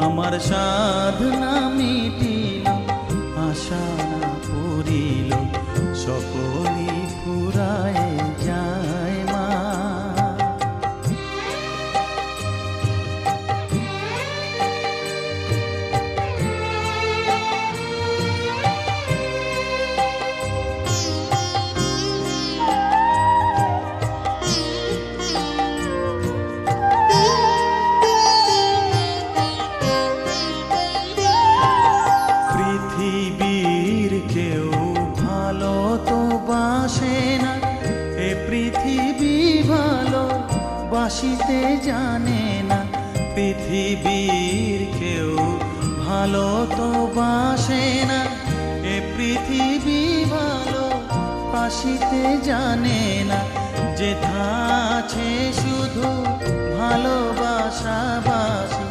আমার সাধনা মিটিল, আশা না পুরিল, সকলই ফুরায় যায় মা। পৃথিবীর কেউ ভালো তো বাসে না, এ পৃথিবী ভালো বাসিতে জানে না। পৃথিবীর কেউ ভালো তো বাসে না, এ পৃথিবী ভালো বাসিতে জানে না। যেথা আছে শুধু ভালোবাসা বাসি,